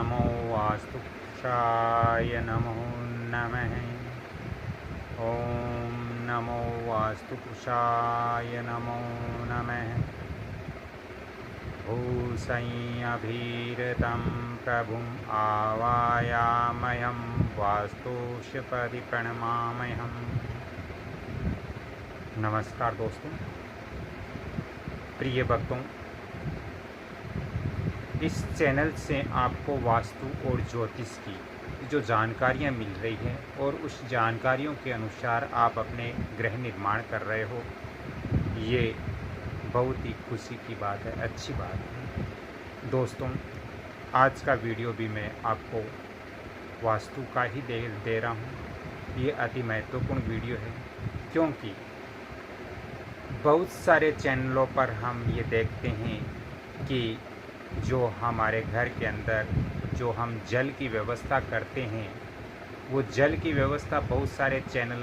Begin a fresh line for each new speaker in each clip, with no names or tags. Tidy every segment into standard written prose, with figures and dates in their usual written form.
नमो वास्तुपुरुषाय नमो नमः। ओम नमो वास्तुपुरुषाय नमो नमः। भूसंयभीरतं प्रभुम् आवायामहं वास्तुषपदि प्रणमाम्यहम्। नमस्कार दोस्तों, प्रिय भक्तों, इस चैनल से आपको वास्तु और ज्योतिष की जो जानकारियाँ मिल रही हैं और उस जानकारियों के अनुसार आप अपने गृह निर्माण कर रहे हो, ये बहुत ही खुशी की बात है, अच्छी बात है। दोस्तों, आज का वीडियो भी मैं आपको वास्तु का ही दे रहा हूँ। ये अति महत्वपूर्ण वीडियो है, क्योंकि बहुत सारे चैनलों पर हम ये देखते हैं कि जो हमारे घर के अंदर जो हम जल की व्यवस्था करते हैं, वो जल की व्यवस्था बहुत सारे चैनल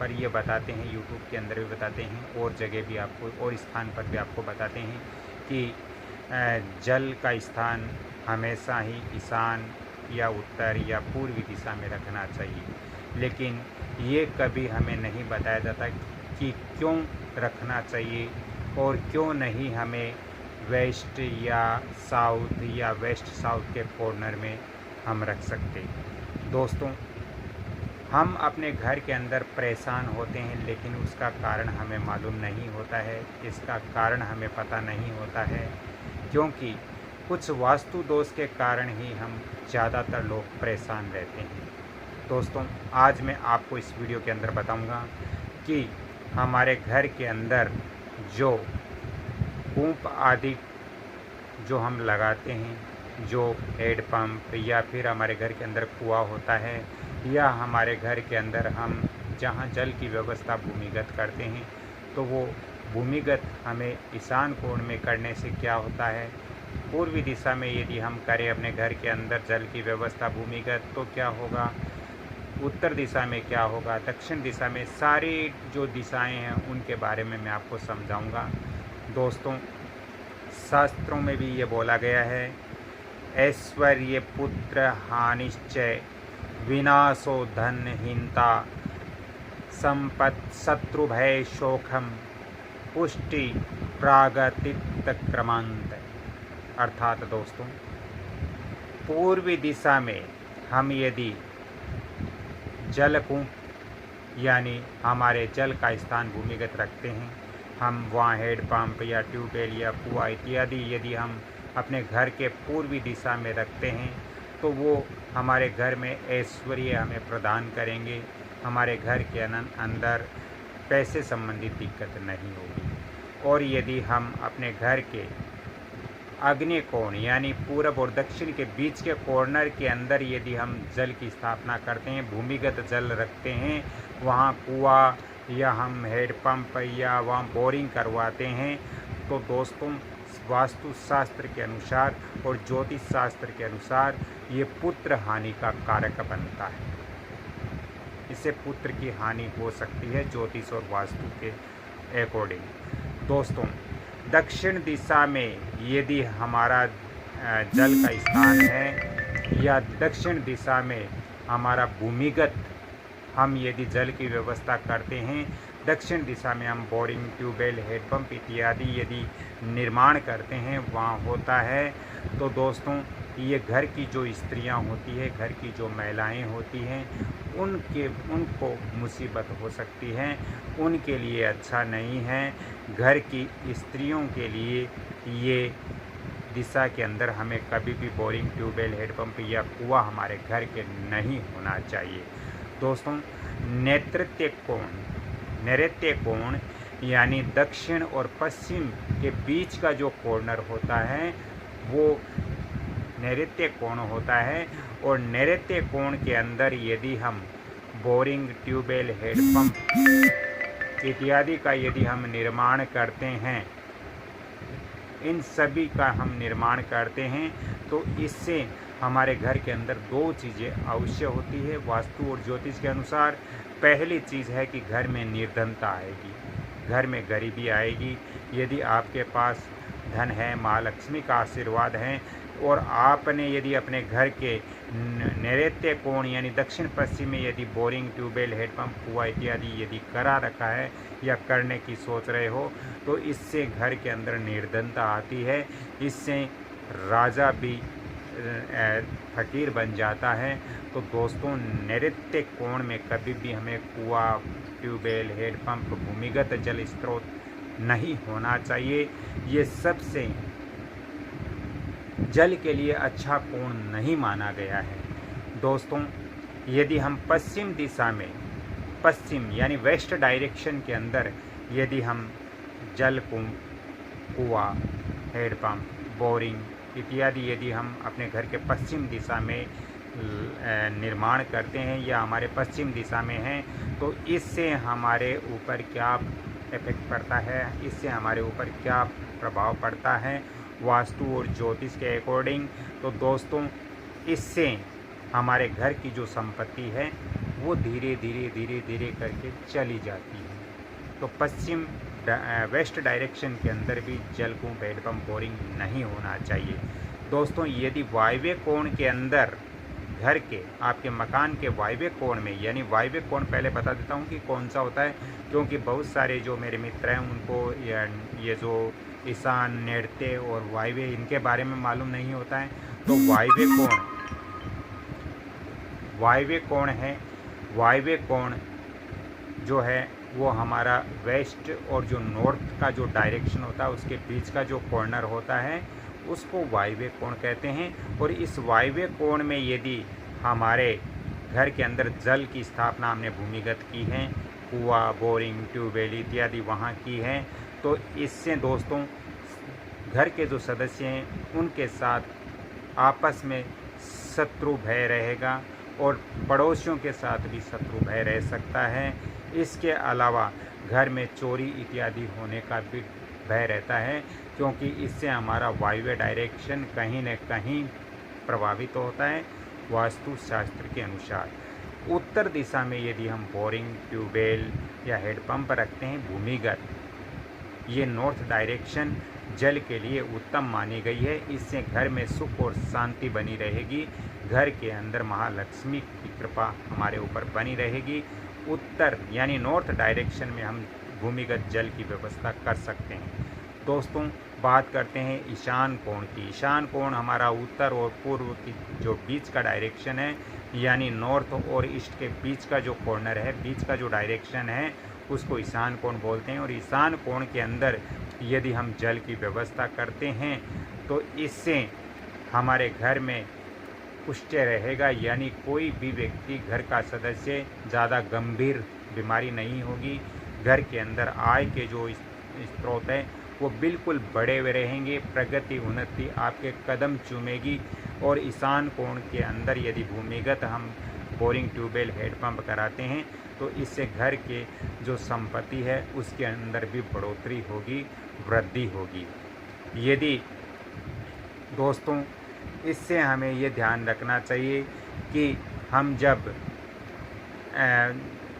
पर ये बताते हैं, यूट्यूब के अंदर भी बताते हैं और जगह भी आपको और स्थान पर भी आपको बताते हैं कि जल का स्थान हमेशा ही ईशान या उत्तर या पूर्वी दिशा में रखना चाहिए। लेकिन ये कभी हमें नहीं बताया जाता कि क्यों रखना चाहिए और क्यों नहीं हमें वेस्ट या साउथ या वेस्ट साउथ के कॉर्नर में हम रख सकते। दोस्तों, हम अपने घर के अंदर परेशान होते हैं, लेकिन उसका कारण हमें मालूम नहीं होता है, इसका कारण हमें पता नहीं होता है, क्योंकि कुछ वास्तु दोष के कारण ही हम ज़्यादातर लोग परेशान रहते हैं। दोस्तों, आज मैं आपको इस वीडियो के अंदर बताऊंगा कि हमारे घर के अंदर जो पंप आदि जो हम लगाते हैं, जो हेड पंप या फिर हमारे घर के अंदर कुआं होता है, या हमारे घर के अंदर हम जहां जल की व्यवस्था भूमिगत करते हैं, तो वो भूमिगत हमें ईशान कोण में करने से क्या होता है, पूर्वी दिशा में यदि हम करें अपने घर के अंदर जल की व्यवस्था भूमिगत, तो क्या होगा, उत्तर दिशा में क्या होगा, दक्षिण दिशा में, सारी जो दिशाएं हैं उनके बारे में मैं आपको समझाऊंगा। दोस्तों, शास्त्रों में भी ये बोला गया है, ऐश्वर्य पुत्र हानिश्चय विनाशो धनहीनता संपत् शत्रु भय शोकम पुष्टि प्रागतित क्रमांत। अर्थात दोस्तों, पूर्वी दिशा में हम यदि जलकूप यानी हमारे जल का स्थान भूमिगत रखते हैं, हम वहाँ हेड पंप या ट्यूबवेल या कुआं इत्यादि यदि हम अपने घर के पूर्वी दिशा में रखते हैं, तो वो हमारे घर में ऐश्वर्य हमें प्रदान करेंगे, हमारे घर के अंदर पैसे संबंधी दिक्कत नहीं होगी। और यदि हम अपने घर के आग्नेय कोण यानी पूरब और दक्षिण के बीच के कॉर्नर के अंदर यदि हम जल की स्थापना करते हैं, भूमिगत जल रखते हैं, वहाँ कुआं या हम हेड पंप या वहाँ बोरिंग करवाते हैं, तो दोस्तों, वास्तु शास्त्र के अनुसार और ज्योतिष शास्त्र के अनुसार ये पुत्र हानि का कारक बनता है। इससे पुत्र की हानि हो सकती है ज्योतिष और वास्तु के अकॉर्डिंग। दोस्तों, दक्षिण दिशा में यदि हमारा जल का स्थान है या दक्षिण दिशा में हमारा भूमिगत हम यदि जल की व्यवस्था करते हैं, दक्षिण दिशा में हम बोरिंग, ट्यूबवेल, हेडपम्प इत्यादि यदि निर्माण करते हैं, वहाँ होता है, तो दोस्तों, ये घर की जो स्त्रियाँ होती है, घर की जो महिलाएं होती हैं, उनको मुसीबत हो सकती है, उनके लिए अच्छा नहीं है। घर की स्त्रियों के लिए ये दिशा के अंदर हमें कभी भी बोरिंग, ट्यूबवेल, हेडपम्प या कुआं हमारे घर के नहीं होना चाहिए। दोस्तों, नैऋत्य कोण यानी दक्षिण और पश्चिम के बीच का जो कॉर्नर होता है, वो नैऋत्य कोण होता है। और नैऋत्य कोण के अंदर यदि हम बोरिंग, ट्यूबवेल, हेडपम्प इत्यादि का यदि हम निर्माण करते हैं, इन सभी का हम निर्माण करते हैं, तो इससे हमारे घर के अंदर दो चीज़ें अवश्य होती है वास्तु और ज्योतिष के अनुसार। पहली चीज़ है कि घर में निर्धनता आएगी, घर में गरीबी आएगी। यदि आपके पास धन है, माँ लक्ष्मी का आशीर्वाद है। और आपने यदि अपने घर के नैऋत्य कोण यानी दक्षिण पश्चिम में यदि बोरिंग, ट्यूबवेल, हेडपम्प, कुआं इत्यादि यदि करा रखा है या करने की सोच रहे हो, तो इससे घर के अंदर निर्धनता आती है। इससे राजा भी फकीर बन जाता है। तो दोस्तों, नैऋत्य कोण में कभी भी हमें कुआं, ट्यूबवेल, हेडपम्प, भूमिगत जल स्रोत नहीं होना चाहिए। ये सबसे जल के लिए अच्छा कोण नहीं माना गया है। दोस्तों, यदि हम पश्चिम दिशा में, पश्चिम यानी वेस्ट डायरेक्शन के अंदर यदि हम जल कुआं, हेडपम्प, बोरिंग इत्यादि यदि हम अपने घर के पश्चिम दिशा में निर्माण करते हैं या हमारे पश्चिम दिशा में हैं, तो इससे हमारे ऊपर क्या इफेक्ट पड़ता है, इससे हमारे ऊपर क्या प्रभाव पड़ता है वास्तु और ज्योतिष के अकॉर्डिंग। तो दोस्तों, इससे हमारे घर की जो संपत्ति है वो धीरे धीरे करके चली जाती है। तो पश्चिम वेस्ट डायरेक्शन के अंदर भी जल कुंभ, हेडपम्प, बोरिंग नहीं होना चाहिए। दोस्तों, यदि वायव्य कोण के अंदर घर के, आपके मकान के वायव्य कोण में, यानी वायव्य कोण पहले बता देता हूँ कि कौन सा होता है, क्योंकि बहुत सारे जो मेरे मित्र हैं उनको ये जो ईशान, नैऋत्य और वायव्य इनके बारे में मालूम नहीं होता है। तो वायव्य कोण है, वायव्य कोण जो है वो हमारा वेस्ट और जो नॉर्थ का जो डायरेक्शन होता है उसके बीच का जो कॉर्नर होता है उसको वायव्य कोण कहते हैं। और इस वायव्य कोण में यदि हमारे घर के अंदर जल की स्थापना हमने भूमिगत की है, कुआं, बोरिंग, ट्यूबवेल इत्यादि वहाँ की है, तो इससे दोस्तों घर के जो सदस्य हैं उनके साथ आपस में शत्रु भय रहेगा और पड़ोसियों के साथ भी शत्रु भय रह सकता है। इसके अलावा घर में चोरी इत्यादि होने का भी भय रहता है, क्योंकि इससे हमारा वायव्य डायरेक्शन कहीं न कहीं प्रभावित होता है वास्तु शास्त्र के अनुसार। उत्तर दिशा में यदि हम बोरिंग, ट्यूबवेल या हेडपम्प रखते हैं भूमिगत, ये नॉर्थ डायरेक्शन जल के लिए उत्तम मानी गई है। इससे घर में सुख और शांति बनी रहेगी, घर के अंदर महालक्ष्मी की कृपा हमारे ऊपर बनी रहेगी। उत्तर यानी नॉर्थ डायरेक्शन में हम भूमिगत जल की व्यवस्था कर सकते हैं। दोस्तों, बात करते हैं ईशान कोण की। ईशान कोण हमारा उत्तर और पूर्व की जो बीच का डायरेक्शन है, यानी नॉर्थ और ईस्ट के बीच का जो कॉर्नर है, बीच का जो डायरेक्शन है उसको ईशान कोण बोलते हैं। और ईशान कोण के अंदर यदि हम जल की व्यवस्था करते हैं तो इससे हमारे घर में पुष्टि रहेगा, यानी कोई भी व्यक्ति, घर का सदस्य ज़्यादा गंभीर बीमारी नहीं होगी। घर के अंदर आय के जो स्रोत है वो बिल्कुल बढ़े हुए रहेंगे, प्रगति, उन्नति आपके कदम चूमेगी। और ईशान कोण के अंदर यदि भूमिगत हम बोरिंग, ट्यूबवेल, हेडपम्प कराते हैं तो इससे घर के जो संपत्ति है उसके अंदर भी बढ़ोतरी होगी, वृद्धि होगी। यदि दोस्तों, इससे हमें ये ध्यान रखना चाहिए कि हम जब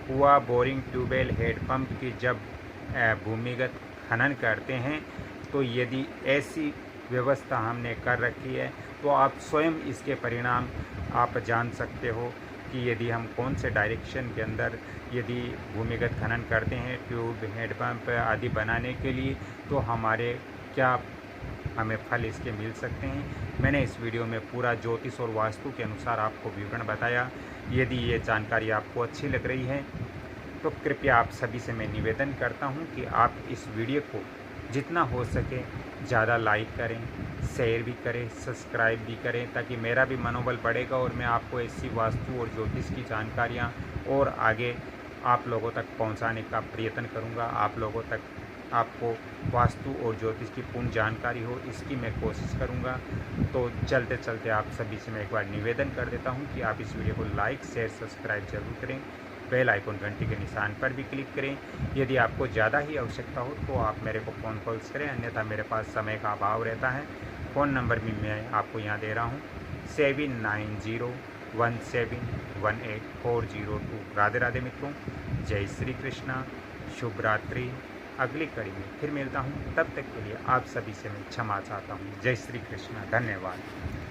कुआं, बोरिंग, ट्यूबवेल, हेडपम्प की जब भूमिगत खनन करते हैं तो यदि ऐसी व्यवस्था हमने कर रखी है तो आप स्वयं इसके परिणाम आप जान सकते हो कि यदि हम कौन से डायरेक्शन के अंदर यदि भूमिगत खनन करते हैं ट्यूब, हेडपम्प आदि बनाने के लिए, तो हमारे क्या हमें फल इसके मिल सकते हैं। मैंने इस वीडियो में पूरा ज्योतिष और वास्तु के अनुसार आपको विवरण बताया। यदि ये जानकारी आपको अच्छी लग रही है तो कृपया आप सभी से मैं निवेदन करता हूं कि आप इस वीडियो को जितना हो सके ज़्यादा लाइक करें, शेयर भी करें, सब्सक्राइब भी करें, ताकि मेरा भी मनोबल बढ़ेगा और मैं आपको ऐसी वास्तु और ज्योतिष की जानकारियाँ और आगे आप लोगों तक पहुंचाने का प्रयत्न करूंगा। आप लोगों तक आपको वास्तु और ज्योतिष की पूर्ण जानकारी हो, इसकी मैं कोशिश करूंगा। तो चलते चलते आप सभी से मैं एक बार निवेदन कर देता हूं कि आप इस वीडियो को लाइक, शेयर, सब्सक्राइब जरूर करें। बेल आइकन घंटी के निशान पर भी क्लिक करें। यदि आपको ज़्यादा ही आवश्यकता हो तो आप मेरे को फ़ोन कॉल्स करें, अन्यथा मेरे पास समय का अभाव रहता है। फ़ोन नंबर भी मैं आपको यहाँ दे रहा हूँ 7901718402। राधे राधे मित्रों, जय श्री कृष्णा, शुभ रात्रि, अगली कड़ी में फिर मिलता हूँ। तब तक के लिए आप सभी से मैं क्षमा चाहता हूँ। जय श्री कृष्ण। धन्यवाद।